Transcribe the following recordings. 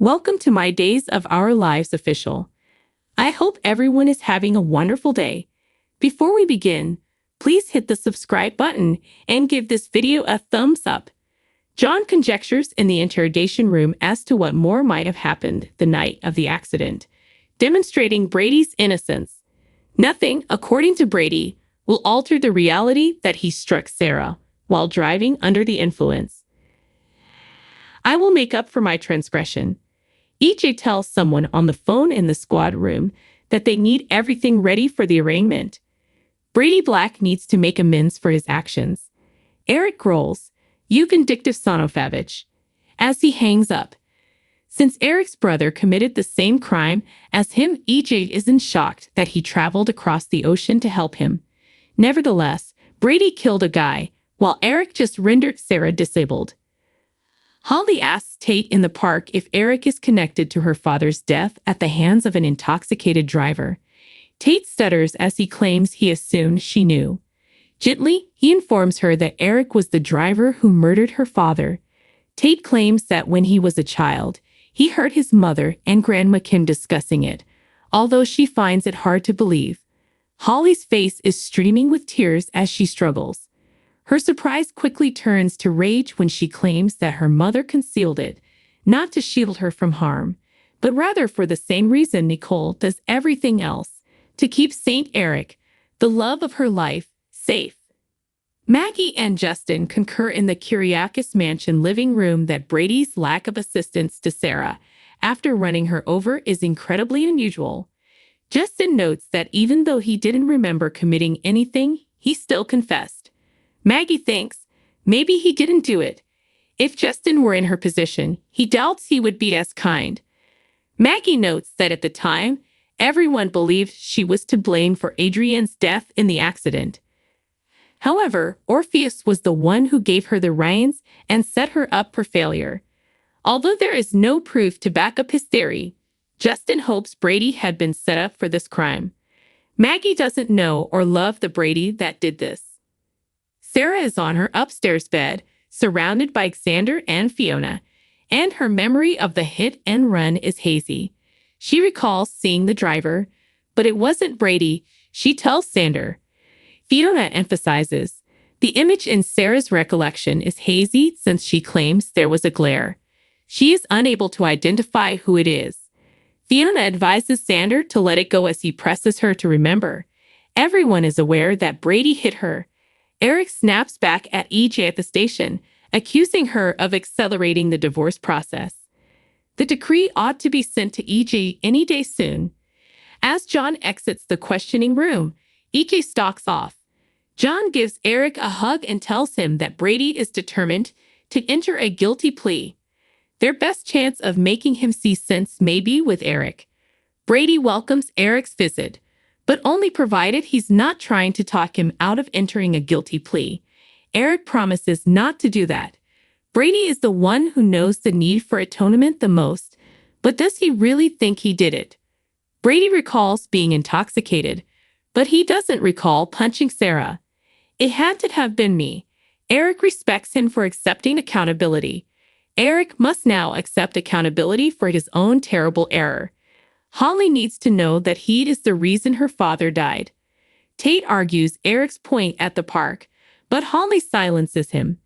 Welcome to my Days of Our Lives official. I hope everyone is having a wonderful day. Before we begin, please hit the subscribe button and give this video a thumbs up. John conjectures in the interrogation room as to what more might have happened the night of the accident, demonstrating Brady's innocence. Nothing, according to Brady, will alter the reality that he struck Sarah while driving under the influence. I will make up for my transgression. EJ tells someone on the phone in the squad room that they need everything ready for the arraignment. Brady Black needs to make amends for his actions. Eric growls, "You vindictive son of a bitch," as he hangs up. Since Eric's brother committed the same crime as him, EJ isn't shocked that he traveled across the ocean to help him. Nevertheless, Brady killed a guy, while Eric just rendered Sarah disabled. Holly asks Tate in the park if Eric is connected to her father's death at the hands of an intoxicated driver. Tate stutters as he claims he assumed she knew. Gently, he informs her that Eric was the driver who murdered her father. Tate claims that when he was a child, he heard his mother and Grandma Kim discussing it, although she finds it hard to believe. Holly's face is streaming with tears as she struggles. Her surprise quickly turns to rage when she claims that her mother concealed it, not to shield her from harm, but rather for the same reason Nicole does everything else, to keep Saint Eric, the love of her life, safe. Maggie and Justin concur in the Kyriakis mansion living room that Brady's lack of assistance to Sarah after running her over is incredibly unusual. Justin notes that even though he didn't remember committing anything, he still confessed. Maggie thinks maybe he didn't do it. If Justin were in her position, he doubts he would be as kind. Maggie notes that at the time, everyone believed she was to blame for Adrienne's death in the accident. However, Orpheus was the one who gave her the reins and set her up for failure. Although there is no proof to back up his theory, Justin hopes Brady had been set up for this crime. Maggie doesn't know or love the Brady that did this. Sarah is on her upstairs bed, surrounded by Xander and Fiona, and her memory of the hit and run is hazy. She recalls seeing the driver, but it wasn't Brady, she tells Xander. Fiona emphasizes, the image in Sarah's recollection is hazy since she claims there was a glare. She is unable to identify who it is. Fiona advises Xander to let it go as he presses her to remember. Everyone is aware that Brady hit her. Eric snaps back at EJ at the station, accusing her of accelerating the divorce process. The decree ought to be sent to EJ any day soon. As John exits the questioning room, EJ stalks off. John gives Eric a hug and tells him that Brady is determined to enter a guilty plea. Their best chance of making him see sense may be with Eric. Brady welcomes Eric's visit, but only provided he's not trying to talk him out of entering a guilty plea. Eric promises not to do that. Brady is the one who knows the need for atonement the most, but does he really think he did it? Brady recalls being intoxicated, but he doesn't recall punching Sarah. It had to have been me. Eric respects him for accepting accountability. Eric must now accept accountability for his own terrible error. Holly needs to know that he is the reason her father died. Tate argues Eric's point at the park, but Holly silences him.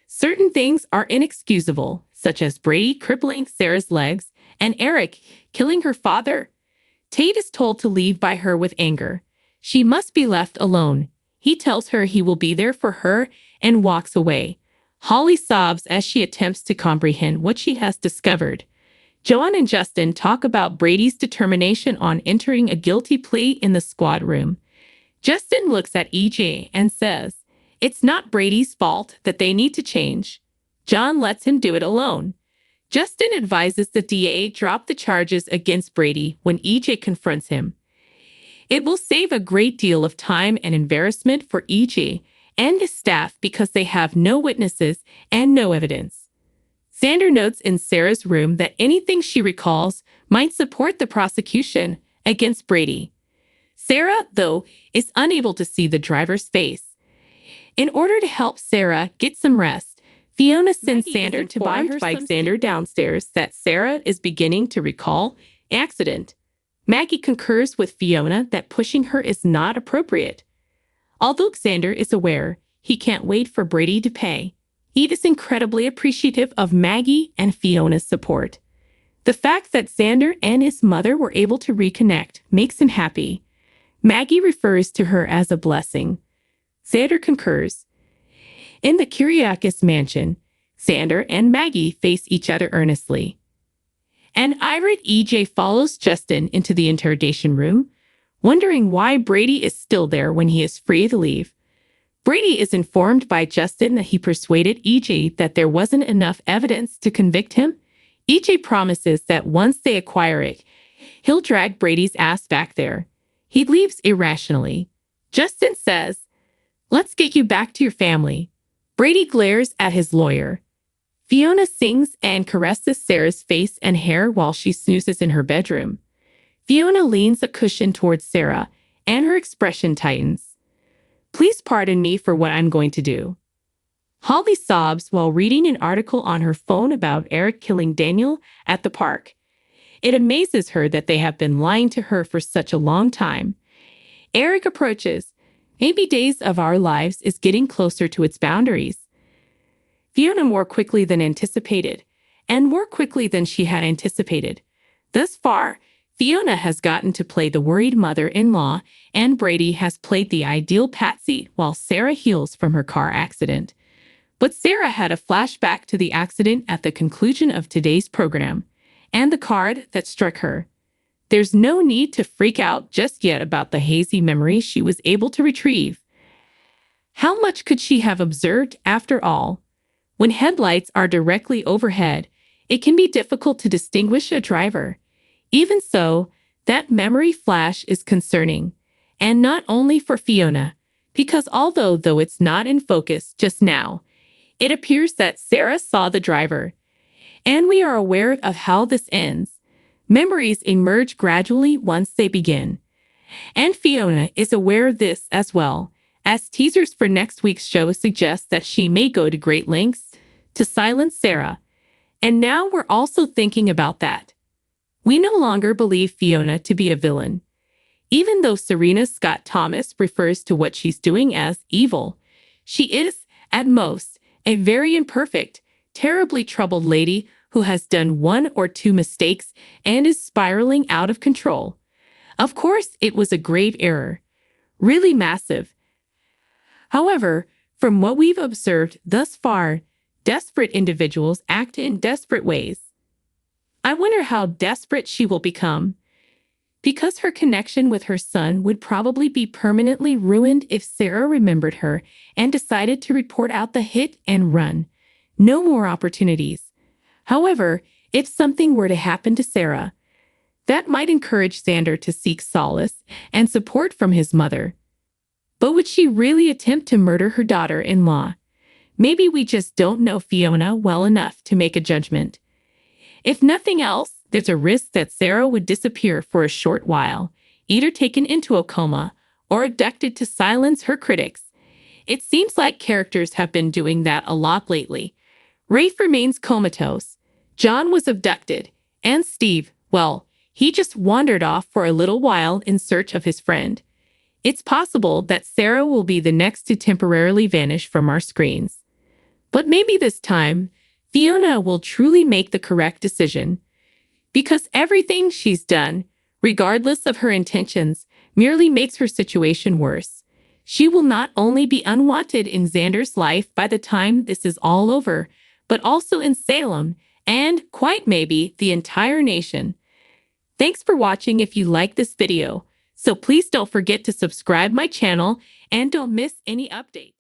Certain things are inexcusable, such as Brady crippling Sarah's legs and Eric killing her father. Tate is told to leave by her with anger. She must be left alone. He tells her he will be there for her and walks away. Holly sobs as she attempts to comprehend what she has discovered. Joanne and Justin talk about Brady's determination on entering a guilty plea in the squad room. Justin looks at EJ and says, it's not Brady's fault that they need to change. John lets him do it alone. Justin advises the DA drop the charges against Brady when EJ confronts him. It will save a great deal of time and embarrassment for EJ and his staff because they have no witnesses and no evidence. Xander notes in Sarah's room that anything she recalls might support the prosecution against Brady. Sarah, though, is unable to see the driver's face. In order to help Sarah get some rest, Fiona sends Xander to buy her by Xander downstairs that Sarah is beginning to recall an accident. Maggie concurs with Fiona that pushing her is not appropriate. Although Xander is aware he can't wait for Brady to pay, he is incredibly appreciative of Maggie and Fiona's support. The fact that Xander and his mother were able to reconnect makes him happy. Maggie refers to her as a blessing. Xander concurs. In the Kyriakis mansion, Xander and Maggie face each other earnestly. An irate EJ follows Justin into the interrogation room, wondering why Brady is still there when he is free to leave. Brady is informed by Justin that he persuaded EJ that there wasn't enough evidence to convict him. EJ promises that once they acquire it, he'll drag Brady's ass back there. He leaves irrationally. Justin says, "Let's get you back to your family." Brady glares at his lawyer. Fiona sings and caresses Sarah's face and hair while she snoozes in her bedroom. Fiona leans a cushion towards Sarah, and her expression tightens. "Please pardon me for what I'm going to do." Holly sobs while reading an article on her phone about Eric killing Daniel at the park. It amazes her that they have been lying to her for such a long time. Eric approaches. Maybe Days of Our Lives is getting closer to its boundaries. Fiona more quickly than anticipated, and more quickly than she had anticipated. Thus far, Fiona has gotten to play the worried mother-in-law, and Brady has played the ideal patsy while Sarah heals from her car accident. But Sarah had a flashback to the accident at the conclusion of today's program, and the card that struck her. There's no need to freak out just yet about the hazy memory she was able to retrieve. How much could she have observed after all? When headlights are directly overhead, it can be difficult to distinguish a driver. Even so, that memory flash is concerning. And not only for Fiona, because although it's not in focus just now, it appears that Sarah saw the driver. And we are aware of how this ends. Memories emerge gradually once they begin. And Fiona is aware of this as well, as teasers for next week's show suggest that she may go to great lengths to silence Sarah. And now we're also thinking about that. We no longer believe Fiona to be a villain. Even though Serena Scott Thomas refers to what she's doing as evil, she is, at most, a very imperfect, terribly troubled lady who has done one or two mistakes and is spiraling out of control. Of course, it was a grave error. Really massive. However, from what we've observed thus far, desperate individuals act in desperate ways. I wonder how desperate she will become. Because her connection with her son would probably be permanently ruined if Sarah remembered her and decided to report out the hit and run. No more opportunities. However, if something were to happen to Sarah, that might encourage Xander to seek solace and support from his mother. But would she really attempt to murder her daughter-in-law? Maybe we just don't know Fiona well enough to make a judgment. If nothing else, there's a risk that Sarah would disappear for a short while, either taken into a coma or abducted to silence her critics. It seems like characters have been doing that a lot lately. Rafe remains comatose. John was abducted. And Steve, well, he just wandered off for a little while in search of his friend. It's possible that Sarah will be the next to temporarily vanish from our screens. But maybe this time, Fiona will truly make the correct decision. Because everything she's done, regardless of her intentions, merely makes her situation worse. She will not only be unwanted in Xander's life by the time this is all over, but also in Salem, and, quite maybe, the entire nation. Thanks for watching if you like this video, so please don't forget to subscribe my channel and don't miss any updates.